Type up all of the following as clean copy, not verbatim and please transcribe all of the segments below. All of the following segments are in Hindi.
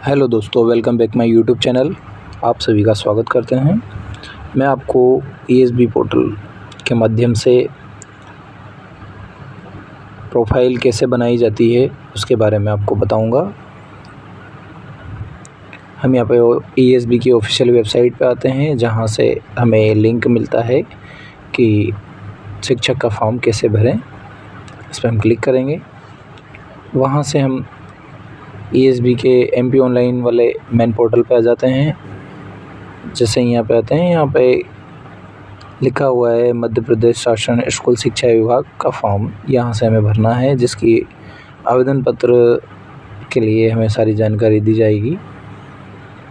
हेलो दोस्तों, welcome back my YouTube channel. आप सभी का स्वागत करते हैं। मैं आपको ईएसबी पोर्टल के माध्यम से प्रोफाइल कैसे बनाई जाती है उसके बारे में आपको बताऊंगा। हम यहाँ पे ईएसबी की ऑफिशियल वेबसाइट पे आते हैं, जहाँ से हमें लिंक मिलता है कि शिक्षक का फॉर्म कैसे भरें। इस पर हम क्लिक करेंगे। वहाँ से हम ईएसबी के एमपी ऑनलाइन वाले मेन पोर्टल पे आ जाते हैं। जैसे यहाँ पे आते हैं, यहाँ पे लिखा हुआ है मध्य प्रदेश शासन स्कूल शिक्षा विभाग का फॉर्म। यहाँ से हमें भरना है, जिसकी आवेदन पत्र के लिए हमें सारी जानकारी दी जाएगी।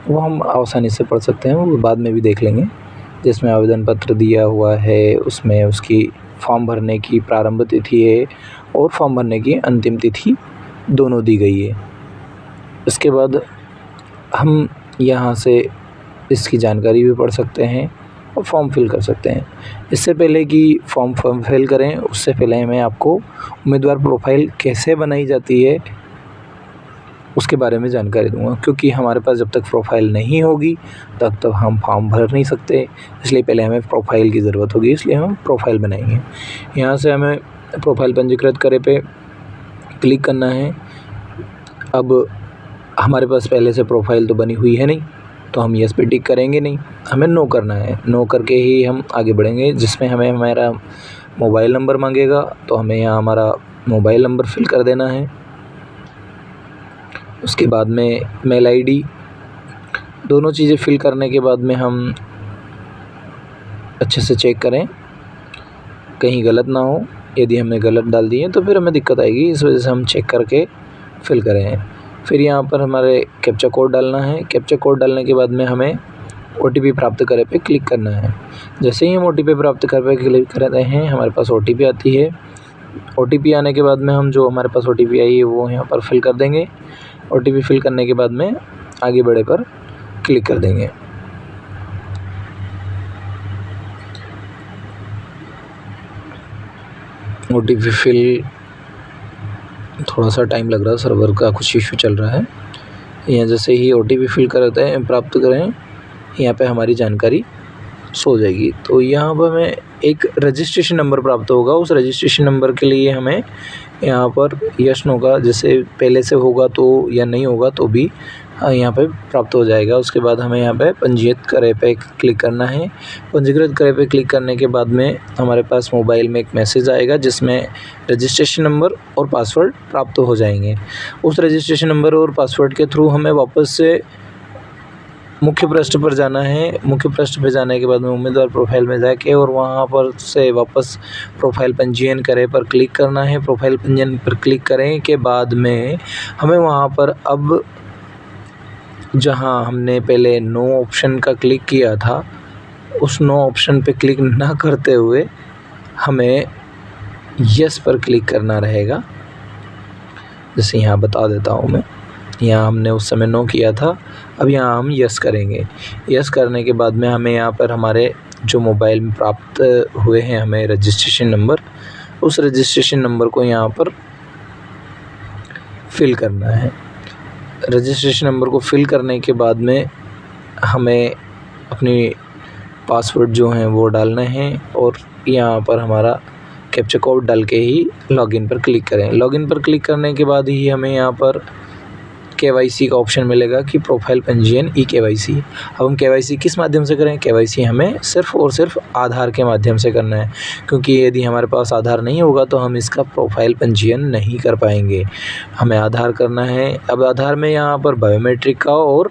वो हम आसानी से पढ़ सकते हैं, वो बाद में भी देख लेंगे। जिसमें आवेदन पत्र दिया हुआ है, उसमें उसकी फॉर्म भरने की प्रारंभ तिथि है और फॉर्म भरने की अंतिम तिथि दोनों दी गई है। इसके बाद हम यहाँ से इसकी जानकारी भी पढ़ सकते हैं और फॉर्म फिल कर सकते हैं। इससे पहले कि फॉर्म फिल करें, उससे पहले मैं आपको उम्मीदवार प्रोफाइल कैसे बनाई जाती है उसके बारे में जानकारी दूंगा, क्योंकि हमारे पास जब तक प्रोफाइल नहीं होगी तब तक हम फॉर्म भर नहीं सकते। इसलिए पहले हमें प्रोफाइल की ज़रूरत होगी, इसलिए हम प्रोफाइल बनाएंगे। यहाँ से हमें प्रोफाइल पंजीकृत करे पे क्लिक करना है। अब हमारे पास पहले से प्रोफाइल तो बनी हुई है नहीं, तो हम यस पे टिक करेंगे नहीं, हमें नो करना है। नो करके ही हम आगे बढ़ेंगे, जिसमें हमें हमारा मोबाइल नंबर मांगेगा, तो हमें यहाँ हमारा मोबाइल नंबर फिल कर देना है। उसके बाद में मेल आईडी, दोनों चीज़ें फिल करने के बाद में हम अच्छे से चेक करें कहीं गलत ना हो। यदि हमने गलत डाल दिए तो फिर हमें दिक्कत आएगी, इस वजह से हम चेक करके फिल करें। फिर यहाँ पर हमारे कैप्चा कोड डालना है। कैप्चा कोड डालने के बाद में हमें ओटीपी प्राप्त करे पे क्लिक करना है। जैसे ही हम ओटीपी प्राप्त करे पे क्लिक करते हैं, हमारे पास ओटीपी आती है। ओटीपी आने के बाद में हम जो हमारे पास ओटीपी आई है वो यहाँ पर फिल कर देंगे। ओटीपी फिल करने के बाद में आगे बढ़े पर क्लिक कर देंगे। ओटीपी फिल थोड़ा सा टाइम लग रहा है, सर्वर का कुछ इशू चल रहा है। यहाँ जैसे ही ओटीपी फिल करते हैं, प्राप्त करें, यहाँ पे हमारी जानकारी शो हो जाएगी। तो यहाँ पर हमें एक रजिस्ट्रेशन नंबर प्राप्त होगा। उस रजिस्ट्रेशन नंबर के लिए हमें यहाँ पर यस नो का, जैसे पहले से होगा तो या नहीं होगा तो भी यहाँ पे प्राप्त हो जाएगा। उसके बाद हमें यहाँ पे पंजीकृत करे पे क्लिक करना है। पंजीकृत करे पे क्लिक करने के बाद में हमारे पास मोबाइल में एक मैसेज आएगा, जिसमें रजिस्ट्रेशन नंबर और पासवर्ड प्राप्त हो जाएंगे। उस रजिस्ट्रेशन नंबर और पासवर्ड के थ्रू हमें वापस से मुख्य पृष्ठ पर जाना है। मुख्य पृष्ठ पर जाने के बाद में उम्मीदवार प्रोफाइल में जाके और वहाँ पर से वापस प्रोफाइल पंजीयन करे पर क्लिक करना है। प्रोफाइल पंजीयन पर क्लिक करें के बाद में हमें वहाँ पर अब जहाँ हमने पहले नो ऑप्शन का क्लिक किया था, उस नो ऑप्शन पे क्लिक ना करते हुए हमें यस पर क्लिक करना रहेगा। जैसे यहाँ बता देता हूँ मैं, यहाँ हमने उस समय नो किया था, अब यहाँ हम यस करेंगे। यस करने के बाद में हमें यहाँ पर हमारे जो मोबाइल में प्राप्त हुए हैं हमें रजिस्ट्रेशन नंबर, उस रजिस्ट्रेशन नंबर को यहाँ पर फिल करना है। रजिस्ट्रेशन नंबर को फिल करने के बाद में हमें अपनी पासवर्ड जो हैं वो डालने हैं और यहाँ पर हमारा कैप्चा कोड डाल के ही लॉगिन पर क्लिक करें। लॉगिन पर क्लिक करने के बाद ही हमें यहाँ पर केवाईसी का ऑप्शन मिलेगा कि प्रोफाइल पंजीयन ई केवाईसी। अब हम केवाईसी किस माध्यम से करें? केवाईसी हमें सिर्फ़ और सिर्फ आधार के माध्यम से करना है, क्योंकि यदि हमारे पास आधार नहीं होगा तो हम इसका प्रोफाइल पंजीयन नहीं कर पाएंगे। हमें आधार करना है। अब आधार में यहाँ पर बायोमेट्रिक का और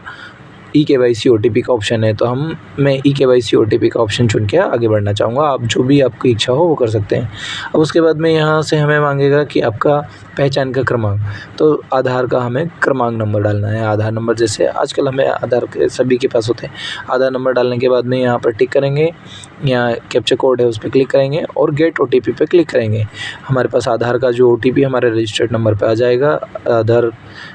ई केवाईसी ओटीपी का ऑप्शन है, तो मैं ई केवाईसी ओटीपी का ऑप्शन चुन के आगे बढ़ना चाहूँगा। आप जो भी आपकी इच्छा हो वो कर सकते हैं। अब उसके बाद में यहाँ से हमें मांगेगा कि आपका पहचान का क्रमांक, तो आधार का हमें क्रमांक नंबर डालना है। आधार नंबर जैसे आजकल हमें आधार के सभी के पास होते हैं। आधार नंबर डालने के बाद में यहाँ पर टिक करेंगे, यहाँ कैप्चा कोड है उस पर क्लिक करेंगे और गेट ओटीपी पे क्लिक करेंगे। हमारे पास आधार का जो ओटीपी हमारे रजिस्टर्ड नंबर पर आ जाएगा। आधार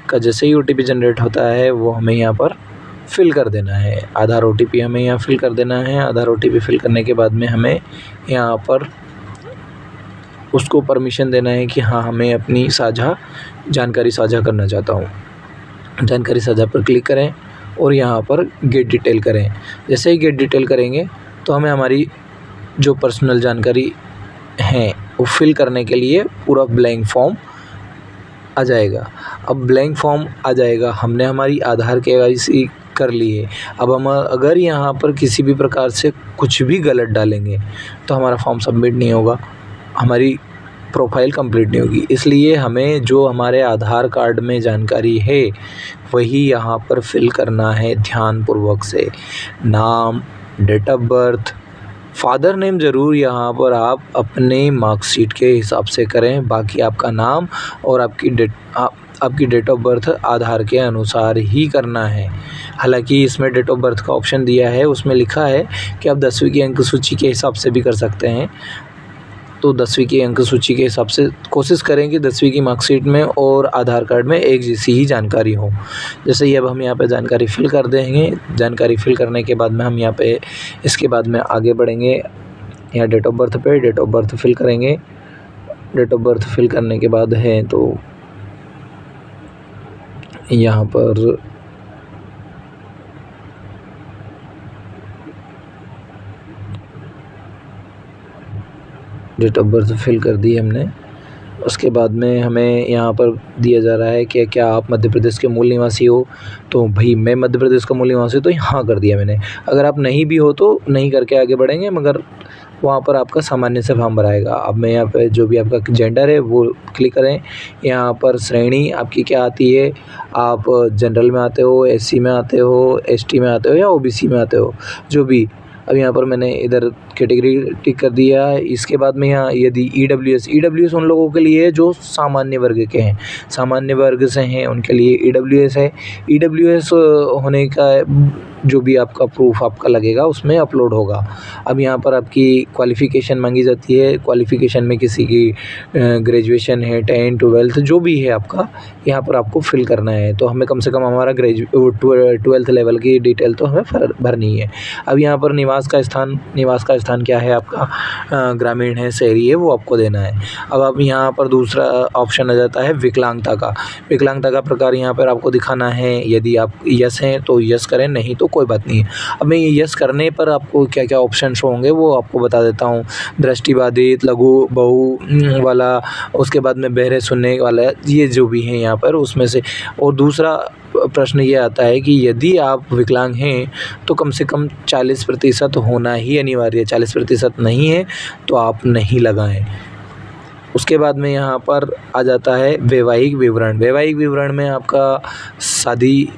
का जैसे ही ओटीपी जनरेट होता है वो हमें यहाँ पर फिल कर देना है। आधार ओटीपी हमें यहाँ फिल कर देना है। आधार ओटीपी फिल करने के बाद में हमें यहाँ पर उसको परमिशन देना है कि हाँ, हमें अपनी जानकारी साझा करना चाहता हूँ। जानकारी साझा पर क्लिक करें और यहाँ पर गेट डिटेल करें। जैसे ही गेट डिटेल करेंगे तो हमें हमारी जो पर्सनल जानकारी है वो फिल करने के लिए पूरा ब्लैंक फॉर्म आ जाएगा। अब ब्लैंक फॉर्म आ जाएगा, हमने हमारी आधार KYC कर ली है। अब हम अगर यहाँ पर किसी भी प्रकार से कुछ भी गलत डालेंगे तो हमारा फॉर्म सबमिट नहीं होगा, हमारी प्रोफाइल कंप्लीट नहीं होगी। इसलिए हमें जो हमारे आधार कार्ड में जानकारी है वही यहाँ पर फिल करना है ध्यानपूर्वक से। नाम, date of birth, father name ज़रूर यहाँ पर आप अपने मार्कशीट के हिसाब से करें। बाकी आपका नाम और आपकी डेट ऑफ बर्थ आधार के अनुसार ही करना है। हालांकि इसमें डेट ऑफ बर्थ का ऑप्शन दिया है, उसमें लिखा है कि आप 10वीं की अंक सूची के हिसाब से भी कर सकते हैं। तो 10वीं की अंक सूची के हिसाब से कोशिश करें कि 10वीं की मार्कशीट में और आधार कार्ड में एक जैसी ही जानकारी हो। जैसे ही अब हम यहाँ पे जानकारी फिल कर देंगे। जानकारी फिल करने के बाद में हम यहाँ पे इसके बाद में आगे बढ़ेंगे। यहाँ डेट ऑफ बर्थ पे डेट ऑफ बर्थ फिल करेंगे। डेट ऑफ बर्थ फिल करने के बाद है तो यहाँ पर डेट ऑफ बर्थ फिल कर दी हमने। उसके बाद में हमें यहाँ पर दिया जा रहा है कि क्या आप मध्य प्रदेश के मूल निवासी हो। तो भाई मैं मध्य प्रदेश का मूल निवासी, तो यहाँ कर दिया मैंने। अगर आप नहीं भी हो तो नहीं करके आगे बढ़ेंगे, मगर वहाँ पर आपका सामान्य से फॉर्म भराएगा। अब मैं यहाँ पे जो भी आपका जेंडर है वो क्लिक करें। यहाँ पर श्रेणी आपकी क्या आती है, आप जनरल में आते हो, SC में आते हो, ST में आते हो या OBC में आते हो, जो भी। अब यहाँ पर मैंने इधर कैटेगरी टिक कर दिया है। इसके बाद में यहाँ यदि EWS उन लोगों के लिए जो सामान्य वर्ग के हैं, सामान्य वर्ग से हैं, उनके लिए EWS है। EWS होने का जो भी आपका प्रूफ आपका लगेगा उसमें अपलोड होगा। अब यहाँ पर आपकी क्वालिफ़िकेशन मांगी जाती है। क्वालिफ़िकेशन में किसी की ग्रेजुएशन है, 10 12 जो भी है आपका, यहाँ पर आपको फिल करना है। तो हमें कम से कम हमारा 12th लेवल की डिटेल तो हमें भरनी है। अब यहाँ पर निवास का स्थान क्या है आपका, ग्रामीण है, शहरी है, वो आपको देना है। अब यहाँ पर दूसरा ऑप्शन आ जाता है विकलांगता का। विकलांगता का प्रकार यहाँ पर आपको दिखाना है। यदि आप यस हैं तो यस करें, नहीं तो कोई बात नहीं है। अब मैं यस करने पर आपको क्या क्या ऑप्शन होंगे वो आपको बता देता हूँ। दृष्टिबाधित, लघु बहु वाला, उसके बाद में बहरे सुनने वाला, ये जो भी हैं यहाँ पर उसमें से। और दूसरा प्रश्न ये आता है कि यदि आप विकलांग हैं तो कम से कम 40% होना ही अनिवार्य है। 40% नहीं है तो आप नहीं लगाएं। उसके बाद में यहाँ पर आ जाता है वैवाहिक विवरण। वैवाहिक विवरण में आपका शादी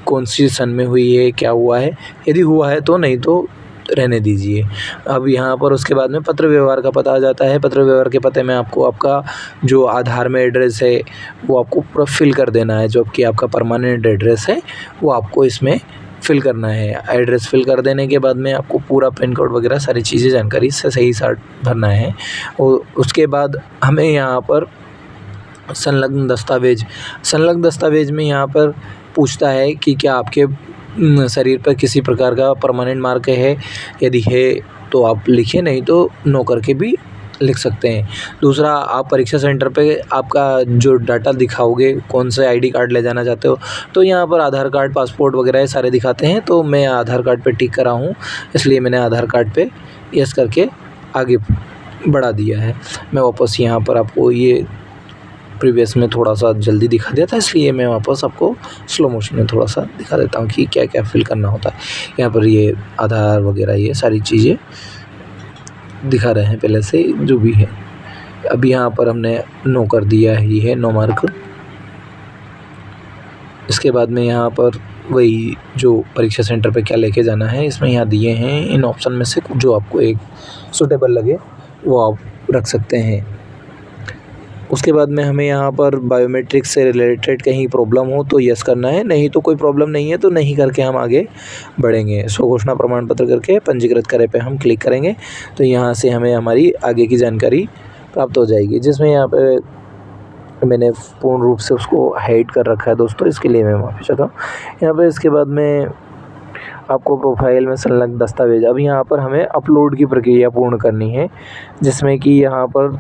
कौन सी सन में हुई है, क्या हुआ है, यदि हुआ है तो, नहीं तो रहने दीजिए। अब यहाँ पर उसके बाद में पत्र व्यवहार का पता आ जाता है। पत्र व्यवहार के पते में आपको आपका जो आधार में एड्रेस है वो आपको पूरा फिल कर देना है। जो कि आपका परमानेंट एड्रेस है वो आपको इसमें फिल करना है। एड्रेस फिल कर देने के बाद में आपको पूरा पिन कोड वगैरह सारी चीज़ें जानकारी से सही साथ भरना है। और उसके बाद हमें यहाँ पर संलग्न दस्तावेज में यहाँ पर पूछता है कि क्या आपके शरीर पर किसी प्रकार का परमानेंट मार्क है। यदि है तो आप लिखिए, नहीं तो नो करके भी लिख सकते हैं। दूसरा, आप परीक्षा सेंटर पे आपका जो डाटा दिखाओगे, कौन से ID कार्ड ले जाना चाहते हो, तो यहाँ पर आधार कार्ड, पासपोर्ट वगैरह सारे दिखाते हैं। तो मैं आधार कार्ड पे टिक करा हूँ, इसलिए मैंने आधार कार्ड पे यस करके आगे बढ़ा दिया है। मैं वापस यहाँ पर आपको ये प्रीवियस में थोड़ा सा जल्दी दिखा दिया था, इसलिए मैं वापस आपको स्लो मोशन में थोड़ा सा दिखा देता हूँ कि क्या क्या फिल करना होता है। यहाँ पर ये आधार वगैरह ये सारी चीज़ें दिखा रहे हैं पहले से जो भी है। अब यहाँ पर हमने नो कर दिया ही है, नो मार्क। इसके बाद में यहाँ पर वही जो परीक्षा सेंटर पे क्या लेके जाना है, इसमें यहाँ दिए हैं। इन ऑप्शन में से जो आपको एक सूटेबल लगे वो आप रख सकते हैं। उसके बाद में हमें यहाँ पर बायोमेट्रिक से रिलेटेड कहीं प्रॉब्लम हो तो यस करना है, नहीं तो कोई प्रॉब्लम नहीं है तो नहीं करके हम आगे बढ़ेंगे। स्वघोषणा प्रमाण पत्र करके पंजीकृत करें पे हम क्लिक करेंगे तो यहाँ से हमें हमारी आगे की जानकारी प्राप्त हो जाएगी, जिसमें यहाँ पे मैंने पूर्ण रूप से उसको हाइड कर रखा है दोस्तों, इसके लिए मैं माफ़ी चाहता हूँ। यहाँ पर इसके बाद में आपको प्रोफाइल में संलग्न दस्तावेज, अब यहाँ पर हमें अपलोड की प्रक्रिया पूर्ण करनी है, जिसमें कि यहाँ पर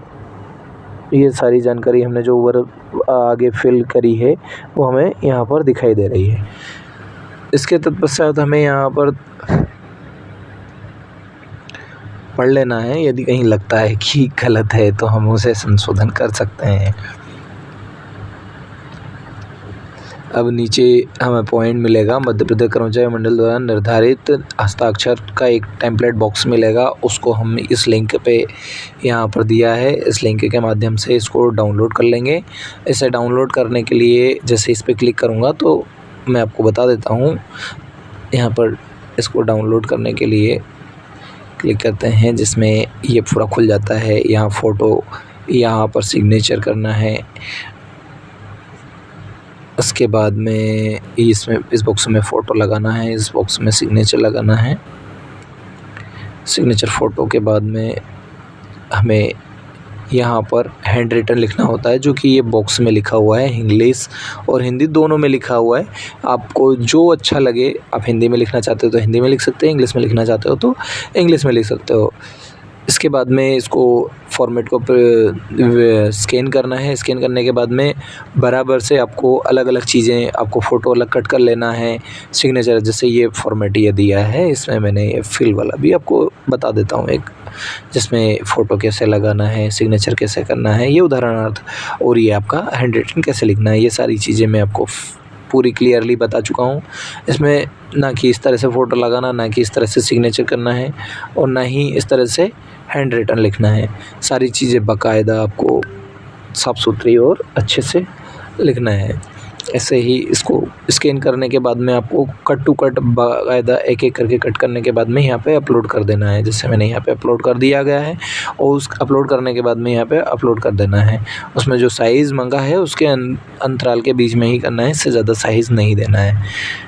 ये सारी जानकारी हमने जो आगे फिल करी है वो हमें यहाँ पर दिखाई दे रही है। इसके तत्पश्चात हमें यहाँ पर पढ़ लेना है। यदि कहीं लगता है कि गलत है तो हम उसे संशोधन कर सकते हैं। अब नीचे हमें पॉइंट मिलेगा, मध्य प्रदेश कर्मचारी मंडल द्वारा निर्धारित हस्ताक्षर का एक टेम्पलेट बॉक्स मिलेगा, उसको हम इस लिंक पे यहाँ पर दिया है, इस लिंक के माध्यम से इसको डाउनलोड कर लेंगे। इसे डाउनलोड करने के लिए जैसे इस पर क्लिक करूँगा तो मैं आपको बता देता हूँ। यहाँ पर इसको डाउनलोड करने के लिए क्लिक करते हैं, जिसमें ये पूरा खुल जाता है। यहाँ फ़ोटो, यहाँ पर सिग्नेचर करना है। उसके बाद में इसमें इस बॉक्स में फ़ोटो लगाना है, इस बॉक्स में सिग्नेचर लगाना है। सिग्नेचर फ़ोटो के बाद में हमें यहाँ पर हैंड रिटन लिखना होता है, जो कि ये बॉक्स में लिखा हुआ है। इंग्लिश और हिंदी दोनों में लिखा हुआ है। आपको जो अच्छा लगे, आप हिंदी में लिखना चाहते हो तो हिंदी में लिख सकते हैं, इंग्लिश में लिखना चाहते हो तो इंग्लिश में लिख सकते हो। इसके बाद में इसको फॉर्मेट को स्कैन करना है। स्कैन करने के बाद में बराबर से आपको अलग अलग चीज़ें, आपको फ़ोटो अलग कट कर लेना है। सिग्नेचर जैसे ये फॉर्मेट ये दिया है, इसमें मैंने फिल वाला भी आपको बता देता हूँ एक, जिसमें फ़ोटो कैसे लगाना है, सिग्नेचर कैसे करना है, ये उदाहरणार्थ, और ये आपका हैंड राइटिंग कैसे लिखना है, ये सारी चीज़ें मैं आपको पूरी क्लियरली बता चुका हूँ। इसमें ना कि इस तरह से फ़ोटो लगाना, ना कि इस तरह से सिग्नेचर करना है, और ना ही इस तरह से हैंड रिटन लिखना है। सारी चीज़ें बाकायदा आपको साफ़ सुथरी और अच्छे से लिखना है। ऐसे ही इसको स्कैन करने के बाद में आपको कट टू कट बाकायदा एक एक करके कट करने के बाद में यहाँ पे अपलोड कर देना है। जैसे मैंने यहाँ पे अपलोड कर दिया गया है, और उस अपलोड करने के बाद में यहाँ पे अपलोड कर देना है। उसमें जो साइज़ मांगा है उसके अंतराल के बीच में ही करना है, इससे ज़्यादा साइज़ नहीं देना है।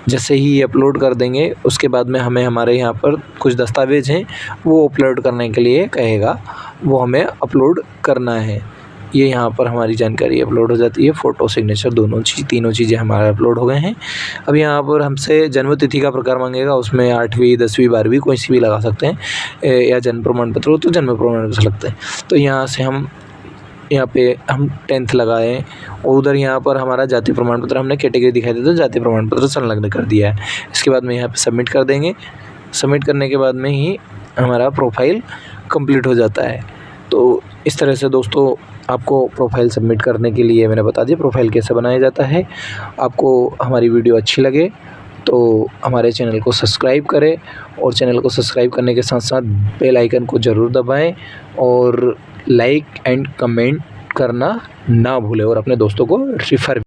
जैसे ही ये अपलोड कर देंगे उसके बाद में हमें हमारे यहाँ पर कुछ दस्तावेज़ हैं वो अपलोड करने के लिए कहेगा, वो हमें अपलोड करना है। ये यहाँ पर हमारी जानकारी अपलोड हो जाती है, फ़ोटो सिग्नेचर तीनों चीज़ें हमारे अपलोड हो गए हैं। अब यहाँ पर हमसे जन्म तिथि का प्रकार मांगेगा, उसमें 8वीं 10वीं 12वीं कोई सी भी लगा सकते हैं, या जन्म प्रमाण पत्र हो तो जन्म प्रमाण पत्र लगते हैं। तो यहाँ से हम 10th लगाएँ, और उधर यहाँ पर हमारा जाति प्रमाण पत्र हमने कैटेगरी दिखाई दी तो जाति प्रमाण पत्र संलग्न कर दिया है। इसके बाद में यहाँ पे सबमिट कर देंगे। सबमिट करने के बाद में ही हमारा प्रोफाइल कंप्लीट हो जाता है। तो इस तरह से दोस्तों आपको प्रोफाइल सबमिट करने के लिए मैंने बता दिया प्रोफाइल कैसे बनाया जाता है। आपको हमारी वीडियो अच्छी लगे तो हमारे चैनल को सब्सक्राइब करें, और चैनल को सब्सक्राइब करने के साथ साथ बेल आइकन को ज़रूर दबाएं, और लाइक एंड कमेंट करना ना भूलें, और अपने दोस्तों को रेफ़र